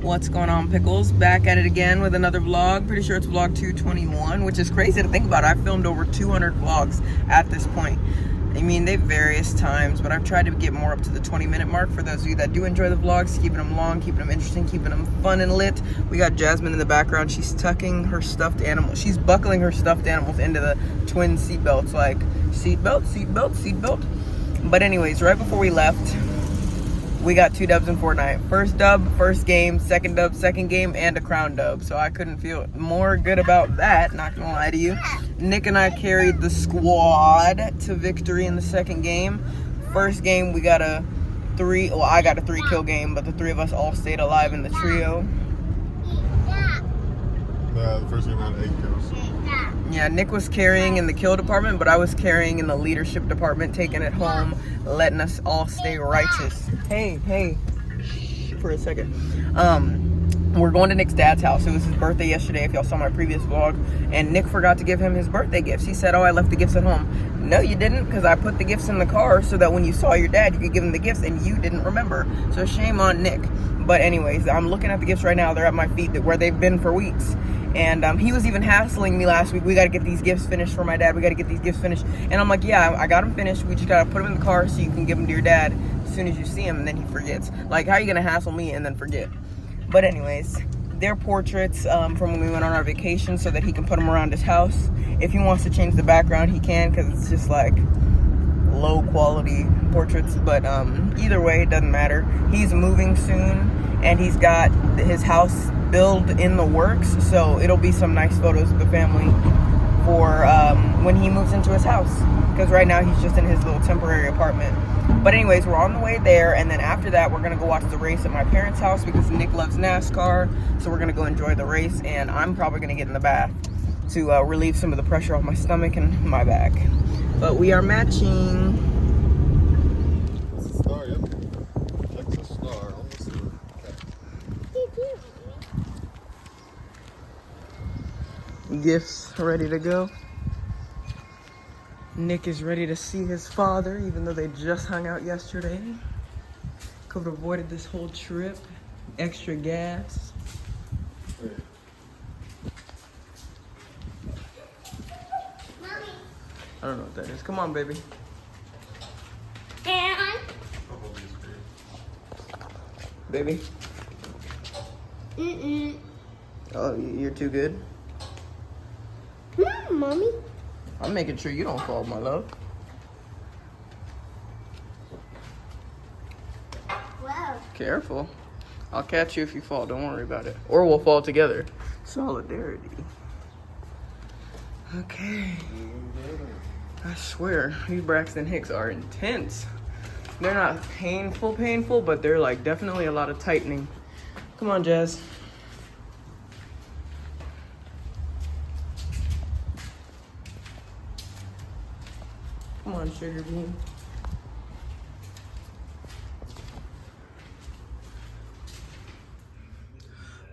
What's going on, Pickles? Back at it again with another vlog. Pretty sure it's vlog 221, which is crazy to think about. I've filmed over 200 vlogs at this point. I mean, they various times, but I've tried to get more up to the 20-minute mark for those of you that do enjoy the vlogs, keeping them long, keeping them interesting, keeping them fun and lit. We got Jasmine in the background. She's tucking her stuffed animal. She's buckling her stuffed animals into the twin seatbelts, like seatbelt, seatbelt, seatbelt. But anyways, right before we left, we got 2 dubs in Fortnite. First dub, first game, second dub, second game, and a crown dub. So I couldn't feel more good about that, not gonna lie to you. Nick and I carried the squad to victory in the second game. First game, we got I got a 3-kill game, but the 3 of us all stayed alive in the trio. The first game had 8 kills. Yeah, Nick was carrying in the kill department, but I was carrying in the leadership department, taking it home, letting us all stay righteous. Hey, for a second. We're going to Nick's dad's house. It was his birthday yesterday, if y'all saw my previous vlog, and Nick forgot to give him his birthday gifts. He said, oh, I left the gifts at home. No, you didn't, because I put the gifts in the car so that when you saw your dad, you could give him the gifts, and you didn't remember. So shame on Nick. But anyways, I'm looking at the gifts right now. They're at my feet, where they've been for weeks. And he was even hassling me last week. We got to get these gifts finished for my dad. We got to get these gifts finished. And I'm like, yeah, I got them finished. We just got to put them in the car so you can give them to your dad as soon as you see him. And then he forgets. Like, how are you going to hassle me and then forget? But anyways, they're portraits from when we went on our vacation so that he can put them around his house. If he wants to change the background, he can, because it's just like low quality portraits. But either way, it doesn't matter. He's moving soon, and he's got his house build in the works, so it'll be some nice photos of the family for when he moves into his house, because right now he's just in his little temporary apartment. But anyways, we're on the way there, and then after that we're gonna go watch the race at my parents' house because Nick loves NASCAR, so we're gonna go enjoy the race, and I'm probably gonna get in the bath to relieve some of the pressure off my stomach and my back. But we are matching. It's a star, yep. Texas star on the sleeve. Gifts ready to go. Nick is ready to see his father, even though they just hung out yesterday. Could have avoided this whole trip. Extra gas. Mommy. I don't know what that is. Come on, baby. And Baby. mm-mm. Oh, you're too good? Mommy. I'm making sure you don't fall, my love. Wow. Careful. I'll catch you if you fall. Don't worry about it. Or we'll fall together. Solidarity. Okay. I swear, these Braxton Hicks are intense. They're not painful, but they're like definitely a lot of tightening. Come on, Jazz. Come on, sugar bean.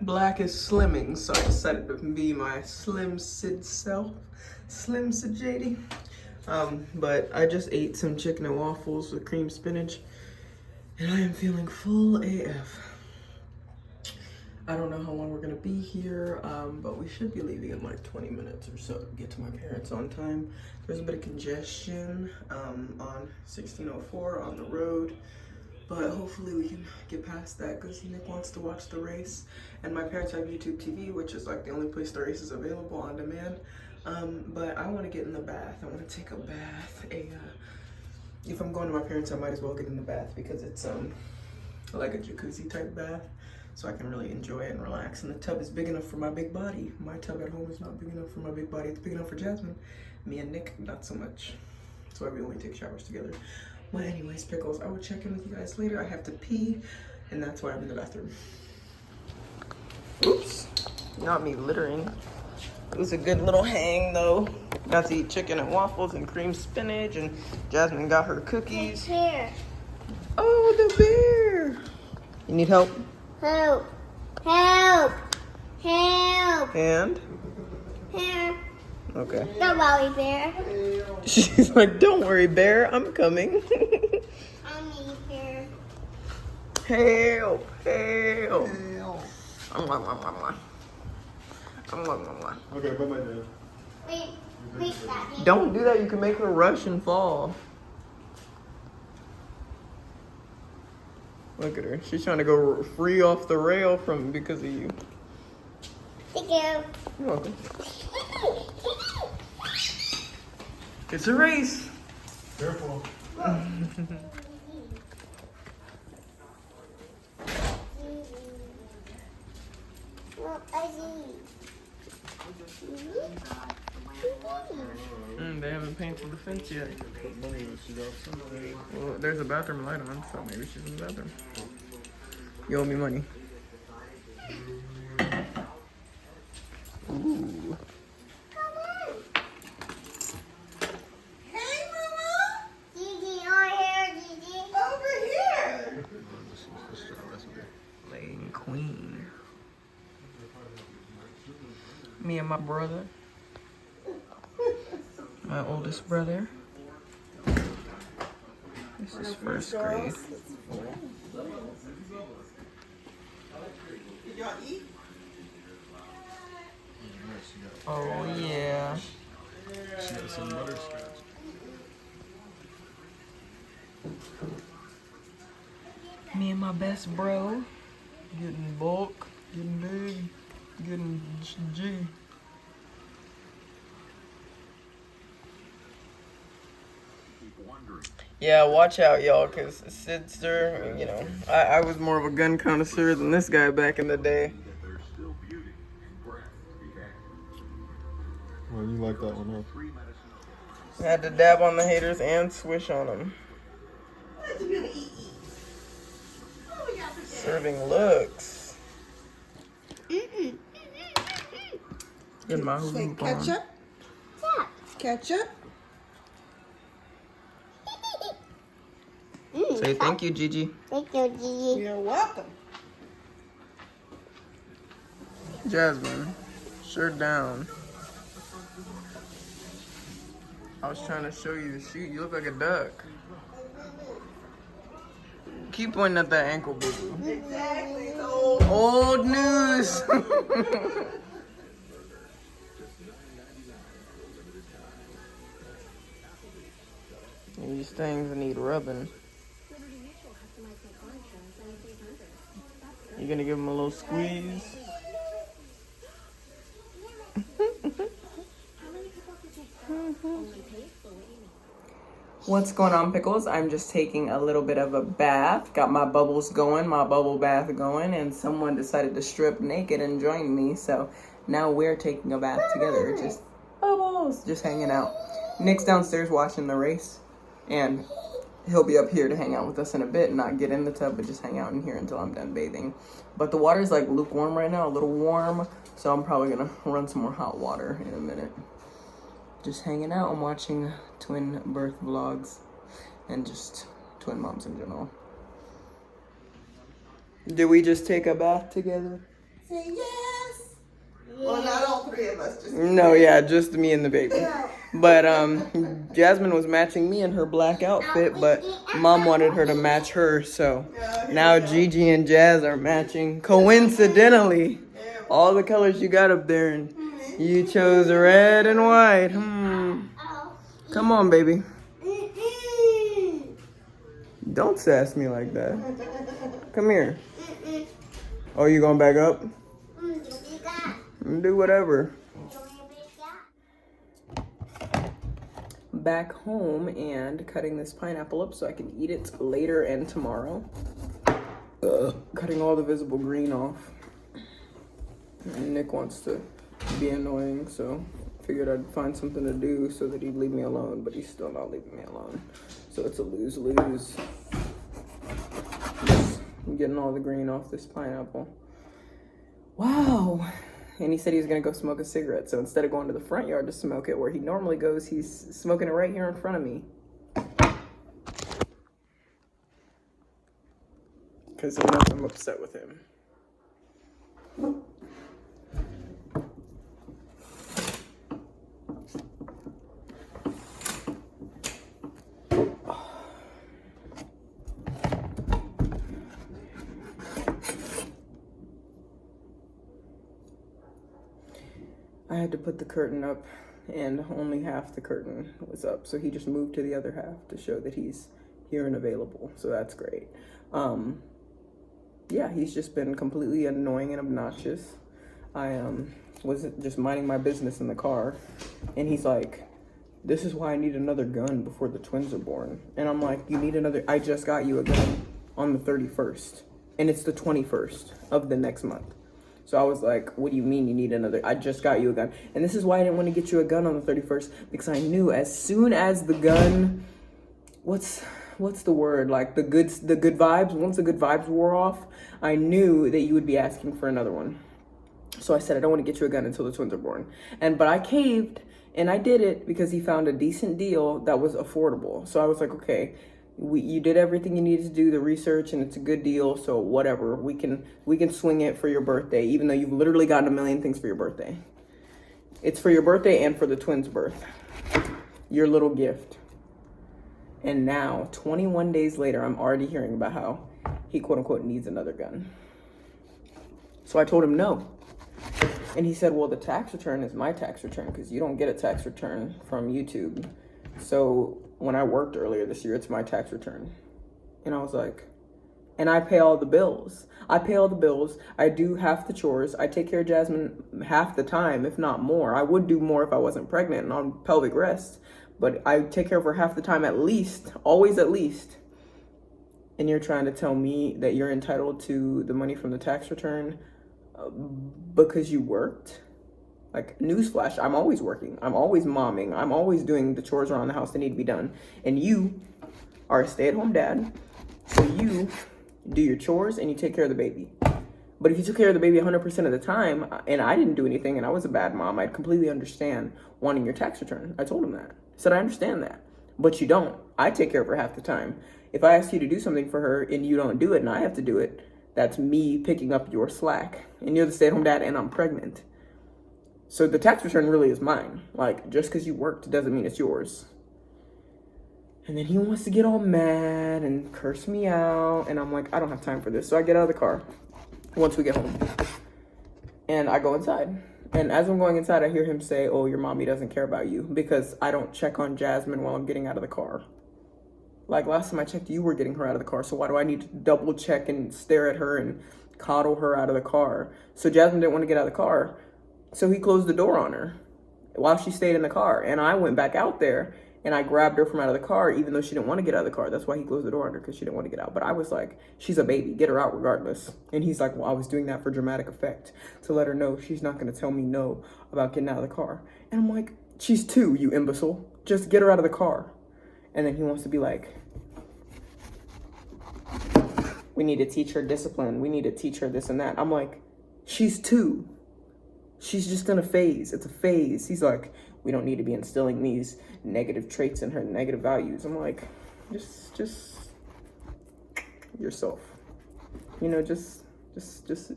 Black is slimming, so I decided to be my slim Sid self. Slim Sjiady. But I just ate some chicken and waffles with cream spinach, and I am feeling full AF. I don't know how long we're gonna be here, but we should be leaving in like 20 minutes or so to get to my parents on time. There's a bit of congestion on 1604 on the road, but hopefully we can get past that because Nick wants to watch the race, and my parents have YouTube TV, which is like the only place the race is available on demand. But I want to get in the bath. I want to take a bath. If I'm going to my parents, I might as well get in the bath because it's like a jacuzzi type bath, so I can really enjoy it and relax. And the tub is big enough for my big body. My tub at home is not big enough for my big body. It's big enough for Jasmine. Me and Nick, not so much. That's why we only take showers together. But anyways, Pickles, I will check in with you guys later. I have to pee, and that's why I'm in the bathroom. Oops, not me littering. It was a good little hang though. Got to eat chicken and waffles and cream spinach, and Jasmine got her cookies. Here. Oh, the bear. You need help? Help. Help. Help. And? Here. Okay. Don't worry, bear. She's like, don't worry, bear, I'm coming. I'm here. Help, help. Okay, bye bye, Dad. Wait, Daddy. Don't do that. You can make her rush and fall. Look at her. She's trying to go free off the rail because of you. Thank you. You're welcome. It's a race. Careful. They haven't painted the fence yet. Put money in the Sjiadyasmr. Well, there's a bathroom light on, so maybe she's in the bathroom. You owe me money. Ooh. Hey, Mama. Gigi, over here, Gigi. Over here. Lane Queen. Me and my brother. My oldest brother. This is first grade. Did y'all eat? Oh yeah. She got some butterscotch. Me and my best bro. Getting bulk, getting big, getting G. Yeah, watch out, y'all, because Sidster, you know, I was more of a gun connoisseur than this guy back in the day. Well, you like that one, huh? I had to dab on the haters and swish on them. What you gonna eat? Oh, we got this. Serving looks. Get my Say hoop on. ketchup. Stop. Ketchup. Say thank you, Gigi. Thank you, Gigi. You're welcome. Jasmine, sure down. I was trying to show you the shoot. You look like a duck. Keep pointing at that ankle, boo-boo. Exactly. So Old news. These things need rubbing. You gonna give them a little squeeze? What's going on, Pickles? I'm just taking a little bit of a bath. Got my bubbles going, my bubble bath going, and someone decided to strip naked and join me. So now we're taking a bath together. Just bubbles, just hanging out. Nick's downstairs watching the race, and he'll be up here to hang out with us in a bit, not get in the tub, but just hang out in here until I'm done bathing. But the water's like lukewarm right now, a little warm, so I'm probably gonna run some more hot water in a minute. Just hanging out and watching twin birth vlogs and just twin moms in general. Did we just take a bath together? say yes. Well, not all three of us. Just No, yeah, just me and the baby. But Jasmine was matching me in her black outfit, but Mom wanted her to match her, so now Gigi and Jazz are matching. Coincidentally, all the colors you got up there, and you chose red and white. Come on, baby. Don't sass me like that. Come here. Oh, you going back up? Do whatever. Back home and cutting this pineapple up so I can eat it later and tomorrow. Cutting all the visible green off. And Nick wants to be annoying, so figured I'd find something to do so that he'd leave me alone, but he's still not leaving me alone. So it's a lose-lose. Just getting all the green off this pineapple. Wow. And he said he was gonna go smoke a cigarette, so instead of going to the front yard to smoke it where he normally goes, he's smoking it right here in front of me. Because he knows I'm upset with him. I had to put the curtain up and only half the curtain was up. So he just moved to the other half to show that he's here and available. So that's great. Yeah, he's just been completely annoying and obnoxious. I was just minding my business in the car, and he's like, this is why I need another gun before the twins are born. And I'm like, you need another? I just got you a gun on the 31st, and it's the 21st of the next month. So I was like, what do you mean you need another? I just got you a gun. And this is why I didn't want to get you a gun on the 31st, because I knew as soon as the gun, what's the word? Like the good vibes, once the good vibes wore off, I knew that you would be asking for another one. So I said, I don't want to get you a gun until the twins are born. But I caved, and I did it because he found a decent deal that was affordable. So I was like, okay, you did everything you needed to do, the research, and it's a good deal. So whatever, we can swing it for your birthday, even though you've literally gotten a million things for your birthday. It's for your birthday and for the twins' birth. Your little gift. And now, 21 days later, I'm already hearing about how he quote unquote needs another gun. So I told him no. And he said, well, the tax return is my tax return because you don't get a tax return from YouTube. So when I worked earlier this year, it's my tax return. And I was like, and I pay all the bills. I pay all the bills. I do half the chores. I take care of Jasmine half the time, if not more. I would do more if I wasn't pregnant and on pelvic rest. But I take care of her half the time at least, always at least. And you're trying to tell me that you're entitled to the money from the tax return because you worked? Like, newsflash, I'm always working. I'm always momming. I'm always doing the chores around the house that need to be done. And you are a stay-at-home dad, so you do your chores and you take care of the baby. But if you took care of the baby 100% of the time and I didn't do anything and I was a bad mom, I'd completely understand wanting your tax return. I told him that. I said, I understand that, but you don't. I take care of her half the time. If I ask you to do something for her and you don't do it and I have to do it, that's me picking up your slack. And you're the stay-at-home dad and I'm pregnant. So the tax return really is mine. Like, just because you worked doesn't mean it's yours. And then he wants to get all mad and curse me out. And I'm like, I don't have time for this. So I get out of the car once we get home. And I go inside. And as I'm going inside, I hear him say, oh, your mommy doesn't care about you because I don't check on Jasmine while I'm getting out of the car. Like, last time I checked, you were getting her out of the car. So why do I need to double check and stare at her and coddle her out of the car? So Jasmine didn't want to get out of the car. So he closed the door on her while she stayed in the car. And I went back out there and I grabbed her from out of the car, even though she didn't want to get out of the car. That's why he closed the door on her, because she didn't want to get out. But I was like, she's a baby, get her out regardless. And he's like, well, I was doing that for dramatic effect to let her know she's not going to tell me no about getting out of the car. And I'm like, she's 2, you imbecile. Just get her out of the car. And then he wants to be like, we need to teach her discipline. We need to teach her this and that. I'm like, she's 2. She's just in a phase. It's a phase. He's like, we don't need to be instilling these negative traits in her, negative values. I'm like, just yourself. You know, just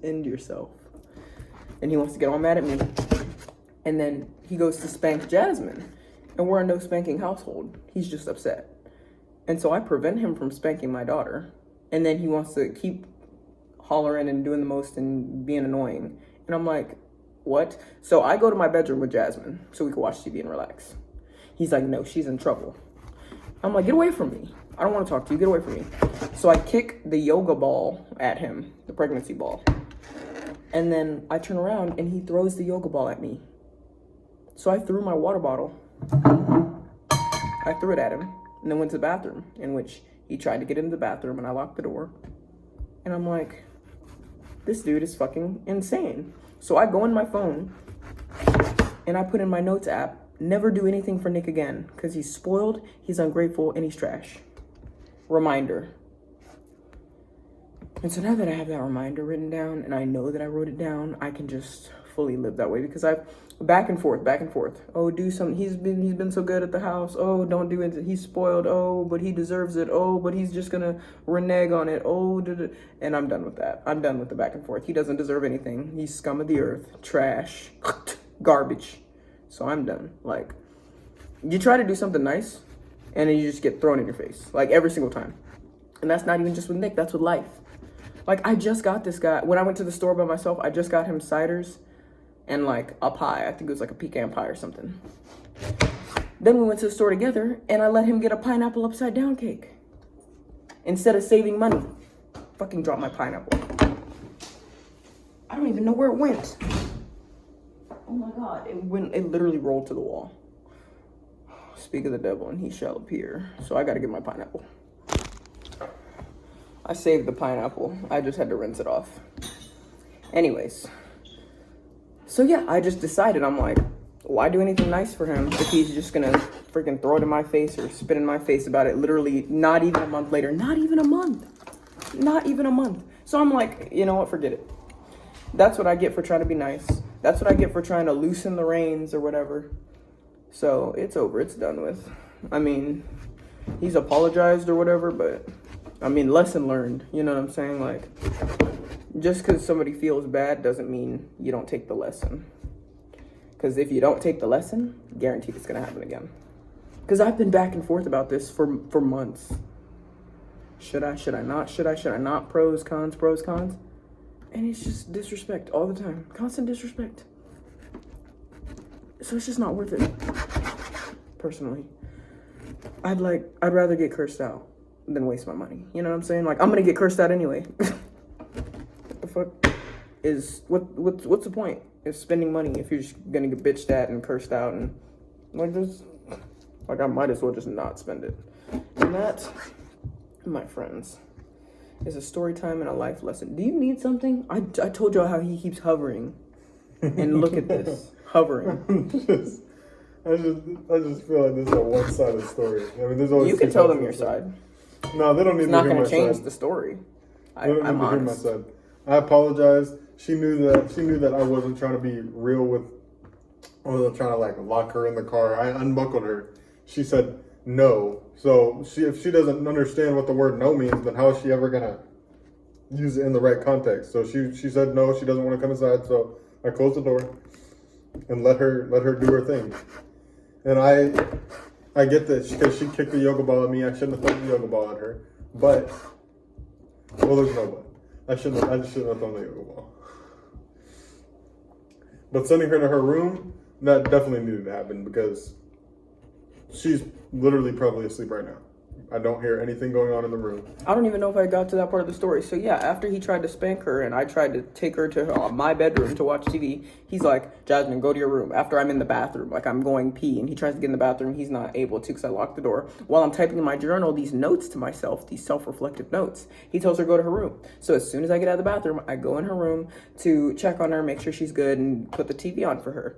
end yourself. And he wants to get all mad at me. And then he goes to spank Jasmine. And we're a no spanking household. He's just upset. And so I prevent him from spanking my daughter. And then he wants to keep hollering and doing the most and being annoying. And I'm like, what? So I go to my bedroom with Jasmine so we can watch TV and relax. He's like, no, she's in trouble. I'm like, get away from me. I don't want to talk to you. Get away from me. So I kick the yoga ball at him, the pregnancy ball. And then I turn around and he throws the yoga ball at me. So I threw my water bottle. I threw it at him and then went to the bathroom, in which he tried to get into the bathroom and I locked the door. And I'm like, this dude is fucking insane. So I go in my phone and I put in my notes app, never do anything for Nick again because he's spoiled, he's ungrateful, and he's trash. Reminder. And so now that I have that reminder written down and I know that I wrote it down, I can just fully live that way because I've back and forth. Oh, do something. He's been so good at the house. Oh, don't do it. He's spoiled. Oh, but he deserves it. Oh, but he's just gonna renege on it. Oh, and I'm done with that. I'm done with the back and forth. He doesn't deserve anything. He's scum of the earth, trash, garbage. So I'm done. Like, you try to do something nice, and then you just get thrown in your face, like every single time. And that's not even just with Nick. That's with life. Like, I just got this guy when I went to the store by myself. I just got him ciders. and like a pie. I think it was like a pecan pie or something. Then we went to the store together, and I let him get a pineapple upside down cake. Instead of saving money. Fucking dropped my pineapple. I don't even know where it went. Oh my God, it literally rolled to the wall. Speak of the devil and he shall appear. So I gotta get my pineapple. I saved the pineapple. I just had to rinse it off. Anyways. So yeah, I just decided, I'm like, why do anything nice for him if he's just gonna freaking throw it in my face or spit in my face about it literally not even a month later. Not even a month. Not even a month. So I'm like, you know what, forget it. That's what I get for trying to be nice. That's what I get for trying to loosen the reins or whatever. So it's over, it's done with. I mean, he's apologized or whatever, but I mean, lesson learned, you know what I'm saying? Like, just because somebody feels bad doesn't mean you don't take the lesson. Because if you don't take the lesson, guaranteed it's gonna happen again. Because I've been back and forth about this for months. Should I not? Pros, cons. And it's just disrespect all the time. Constant disrespect. So it's just not worth it. Personally. I'd rather get cursed out than waste my money. You know what I'm saying? Like, I'm gonna get cursed out anyway. What the fuck is what's the point of spending money if you're just gonna get bitched at and cursed out and like this? Like, I might as well just not spend it. And that, my friends, is a story time and a life lesson. Do you need something? I told y'all how he keeps hovering. And look at this. Hovering. I just feel like this is a one-sided story. I mean, there's always You can tell them your side. No, they don't need It's to not hear going my to change side. the story. They don't I'm need to hear my honest. side. I apologize. She knew that I wasn't trying to be real with, I wasn't trying to like lock her in the car. I unbuckled her. She said no. So if she doesn't understand what the word no means, then how is she ever gonna use it in the right context? So she said no, she doesn't want to come inside. So I closed the door and let her do her thing. And I get this because she kicked the yoga ball at me. I shouldn't have thrown the yoga ball at her. But well, there's no but. I just shouldn't have thrown the yoga ball. But sending her to her room, that definitely needed to happen because she's literally probably asleep right now. I don't hear anything going on in the room. I don't even know if I got to that part of the story. So yeah, after he tried to spank her and I tried to take her to my bedroom to watch TV, he's like, Jasmine, go to your room. After I'm in the bathroom, like I'm going pee, and he tries to get in the bathroom. He's not able to because I locked the door. While I'm typing in my journal these notes to myself, these self-reflective notes, he tells her to go to her room. So as soon as I get out of the bathroom, I go in her room to check on her, make sure she's good, and put the TV on for her.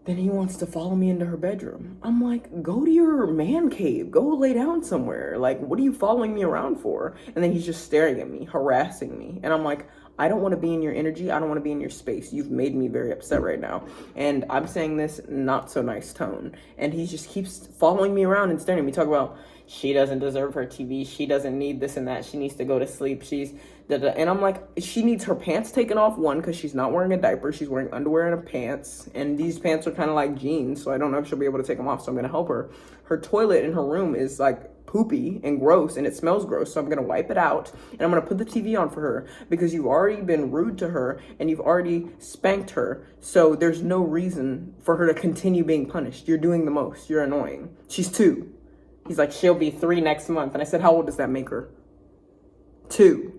Then he wants to follow me into her bedroom. I'm like, go to your man cave. Go lay down somewhere. Like, what are you following me around for? And then he's just staring at me, harassing me. And I'm like, I don't want to be in your energy. I don't want to be in your space. You've made me very upset right now. And I'm saying this not so nice tone. And he just keeps following me around and staring at me. Talk about, she doesn't deserve her TV. She doesn't need this and that. She needs to go to sleep. She's da-da. And I'm like, she needs her pants taken off, one, because she's not wearing a diaper. She's wearing underwear and pants. And these pants are kind of like jeans, so I don't know if she'll be able to take them off, so I'm going to help her. Her toilet in her room is like poopy and gross, and it smells gross, so I'm going to wipe it out. And I'm going to put the TV on for her because you've already been rude to her and you've already spanked her. So there's no reason for her to continue being punished. You're doing the most. You're annoying. She's 2. He's like, she'll be 3 next month. And I said, how old does that make her? 2.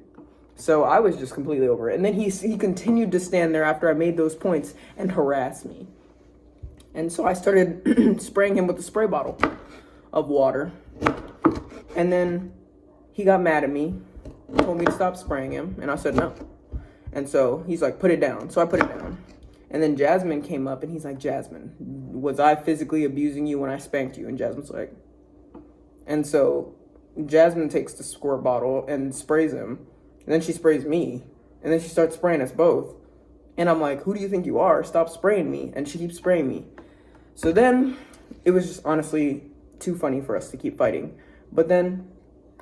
So I was just completely over it. And then he continued to stand there after I made those points and harass me. And so I started spraying him with a spray bottle of water. And then he got mad at me, told me to stop spraying him. And I said no. And so he's like, put it down. So I put it down. And then Jasmine came up and he's like, Jasmine, was I physically abusing you when I spanked you? And Jasmine's like, and so Jasmine takes the squirt bottle and sprays him. And then she sprays me. And then she starts spraying us both. And I'm like, who do you think you are? Stop spraying me. And she keeps spraying me. So then it was just honestly too funny for us to keep fighting. But then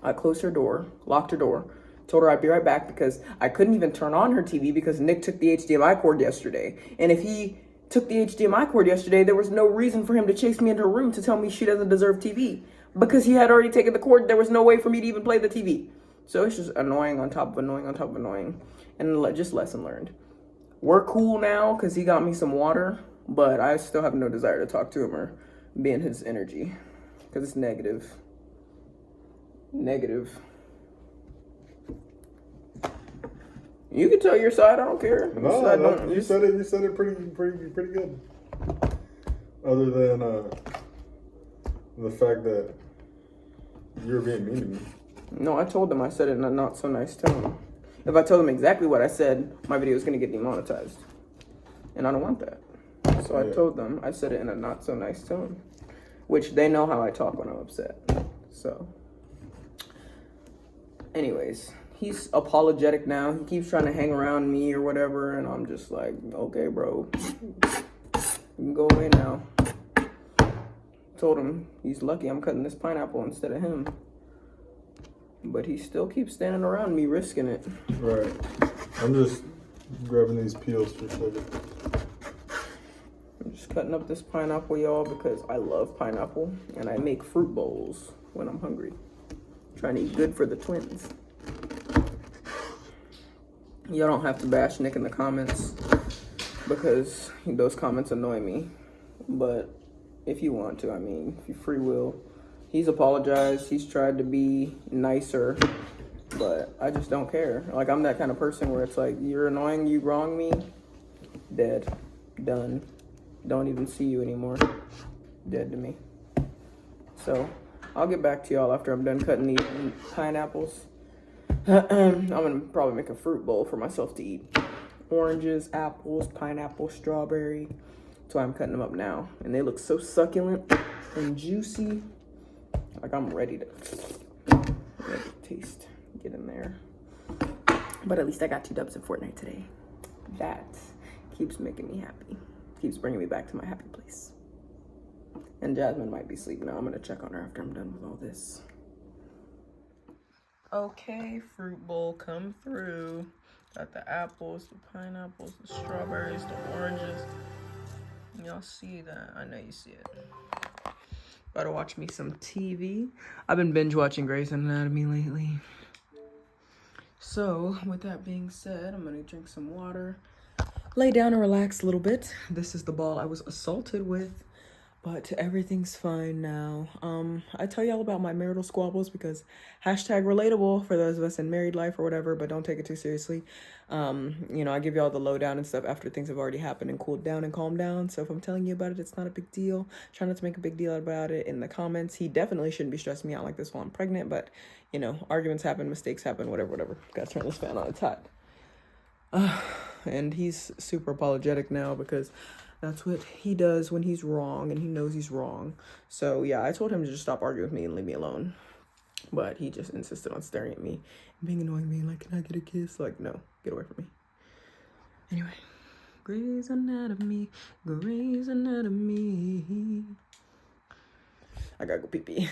I closed her door, locked her door, told her I'd be right back because I couldn't even turn on her TV because Nick took the HDMI cord yesterday. And if he took the HDMI cord yesterday, there was no reason for him to chase me into her room to tell me she doesn't deserve TV. Because he had already taken the cord, there was no way for me to even play the TV. So it's just annoying on top of annoying on top of annoying. And just lesson learned. we're cool now because he got me some water, but I still have no desire to talk to him or be in his energy because it's negative. Negative. You can tell your side. I don't care. No, you said it. You said it pretty good. Other than the fact that you're being mean to me. No, I told them I said it in a not so nice tone. If I told them exactly what I said, my video is gonna get demonetized, and I don't want that. So I told them I said it in a not so nice tone, which they know how I talk when I'm upset. So, anyways. He's apologetic now. He keeps trying to hang around me or whatever, and I'm just like, okay, bro, you can go away now. Told him he's lucky I'm cutting this pineapple instead of him. But he still keeps standing around me, risking it. Right. I'm just grabbing these peels for a second. I'm just cutting up this pineapple, y'all, because I love pineapple, and I make fruit bowls when I'm hungry. Trying to eat good for the twins. Y'all don't have to bash Nick in the comments because those comments annoy me. But if you want to, I mean, if you free will. He's apologized. He's tried to be nicer, but I just don't care. Like, I'm that kind of person where it's like, you're annoying, you wrong me, dead, done. Don't even see you anymore. Dead to me. So, I'll get back to y'all after I'm done cutting these pineapples. I'm gonna probably make a fruit bowl for myself to eat. Oranges, apples, pineapple, strawberry. That's why I'm cutting them up now. And they look so succulent and juicy. Like I'm ready to taste. Get in there. But at least I got 2 dubs in Fortnite today. That keeps making me happy. Keeps bringing me back to my happy place. And Jasmine might be asleep now. I'm gonna check on her after I'm done with all this. Okay, fruit bowl come through. Got the apples, the pineapples, the strawberries, the oranges. Y'all see that? I know you see it. About to watch me some TV. I've been binge watching Grey's Anatomy lately. So, with that being said, I'm gonna drink some water, lay down and relax a little bit. This is the ball I was assaulted with. But everything's fine now. I tell y'all about my marital squabbles because hashtag relatable for those of us in married life or whatever, but don't take it too seriously. You know, I give y'all the lowdown and stuff after things have already happened and cooled down and calmed down. So if I'm telling you about it, it's not a big deal. Try not to make a big deal about it in the comments. He definitely shouldn't be stressing me out like this while I'm pregnant, but you know, arguments happen, mistakes happen, whatever. Gotta turn this fan on its hot. And he's super apologetic now because that's what he does when he's wrong and he knows he's wrong. So yeah, I told him to just stop arguing with me and leave me alone. But he just insisted on staring at me and being annoying me, like, can I get a kiss? Like, no, get away from me. Anyway, Grey's Anatomy, Grey's Anatomy. I gotta go pee-pee.